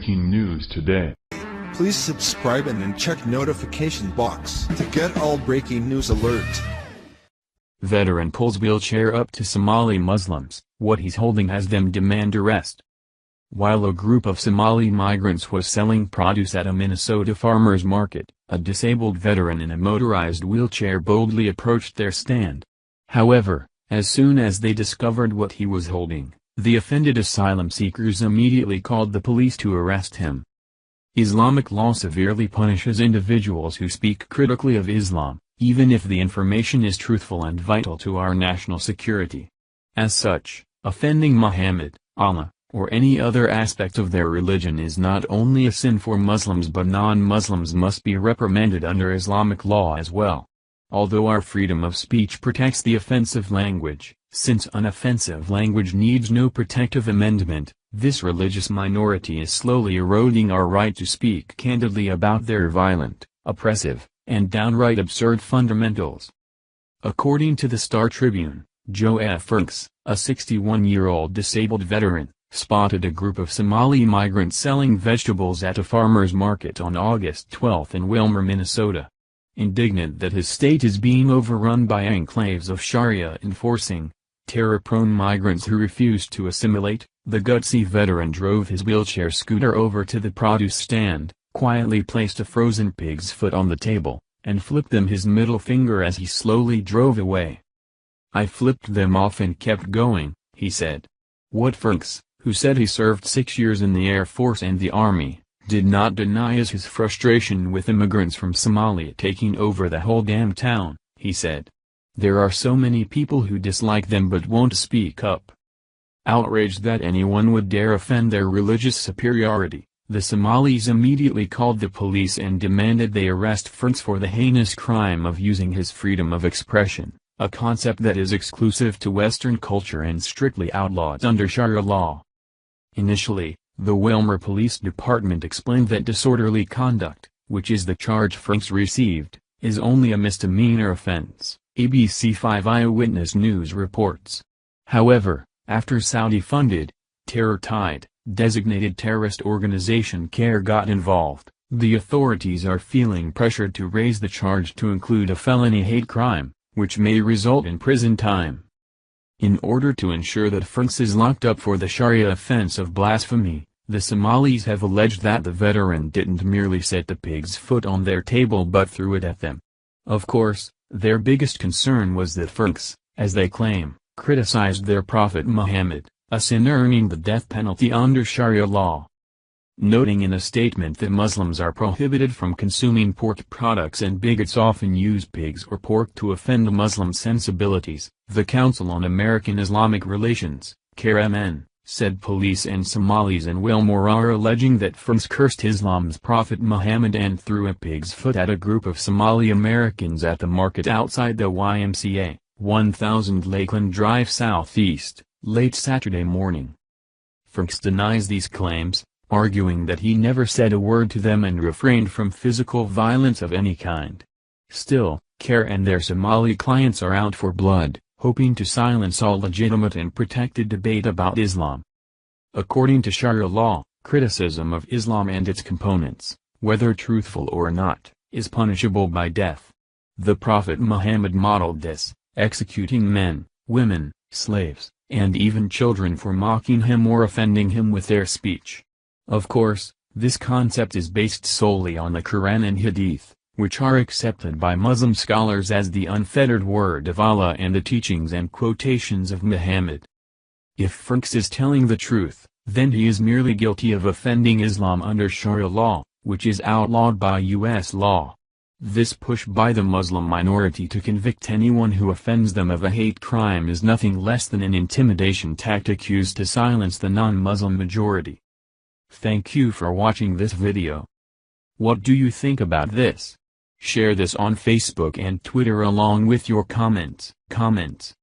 breaking news today. Please subscribe and then check notification box to get all breaking news alerts. Veteran pulls wheelchair up to Somali Muslims. What he's holding has them demand arrest. While a group of Somali migrants was selling produce at a Minnesota farmer's market, a disabled veteran in a motorized wheelchair boldly approached their stand. However, as soon as they discovered what he was holding, the offended asylum seekers immediately called the police to arrest him. Islamic law severely punishes individuals who speak critically of Islam, even if the information is truthful and vital to our national security. As such, offending Muhammad, Allah, or any other aspect of their religion is not only a sin for Muslims but non-Muslims must be reprimanded under Islamic law as well. Although our freedom of speech protects the offensive language, since unoffensive language needs no protective amendment, this religious minority is slowly eroding our right to speak candidly about their violent, oppressive, and downright absurd fundamentals. According to the Star Tribune, Joe F. Franks, a 61-year-old disabled veteran, spotted a group of Somali migrants selling vegetables at a farmer's market on August 12 in Wilmer, Minnesota. Indignant that his state is being overrun by enclaves of Sharia-enforcing, terror-prone migrants who refuse to assimilate, the gutsy veteran drove his wheelchair scooter over to the produce stand, quietly placed a frozen pig's foot on the table, and flipped them his middle finger as he slowly drove away. "I flipped them off and kept going," he said. What Franks, who said he served 6 years in the Air Force and the Army, did not deny is his frustration with immigrants from Somalia taking over the whole damn town. He said, "There are so many people who dislike them but won't speak up." Outraged that anyone would dare offend their religious superiority, the Somalis immediately called the police and demanded they arrest Franks for the heinous crime of using his freedom of expression, a concept that is exclusive to Western culture and strictly outlawed under Sharia law. Initially, the Wilmer Police Department explained that disorderly conduct, which is the charge Franks received, is only a misdemeanor offense, ABC5 Eyewitness News reports. However, after Saudi-funded, terror-tied, designated terrorist organization CARE got involved, the authorities are feeling pressured to raise the charge to include a felony hate crime, which may result in prison time. In order to ensure that Franks is locked up for the Sharia offense of blasphemy, the Somalis have alleged that the veteran didn't merely set the pig's foot on their table but threw it at them. Of course, their biggest concern was that Franks, as they claim, criticized their prophet Muhammad, a sin earning the death penalty under Sharia law. Noting in a statement that Muslims are prohibited from consuming pork products and bigots often use pigs or pork to offend Muslim sensibilities, the Council on American Islamic Relations, CARE-MN, said police and Somalis in Wilmore are alleging that Franks cursed Islam's prophet Muhammad and threw a pig's foot at a group of Somali Americans at the market outside the YMCA, 1000 Lakeland Drive Southeast, late Saturday morning. Franks denies these claims, arguing that he never said a word to them and refrained from physical violence of any kind. Still, CARE and their Somali clients are out for blood, hoping to silence all legitimate and protected debate about Islam. According to Sharia law, criticism of Islam and its components, whether truthful or not, is punishable by death. The Prophet Muhammad modeled this, executing men, women, slaves, and even children for mocking him or offending him with their speech. Of course, this concept is based solely on the Quran and Hadith, which are accepted by Muslim scholars as the unfettered word of Allah and the teachings and quotations of Muhammad. If Franks is telling the truth, then he is merely guilty of offending Islam under Sharia law, which is outlawed by U.S. law. This push by the Muslim minority to convict anyone who offends them of a hate crime is nothing less than an intimidation tactic used to silence the non-Muslim majority. Thank you for watching this video. What do you think about this? Share this on Facebook and Twitter along with your comments.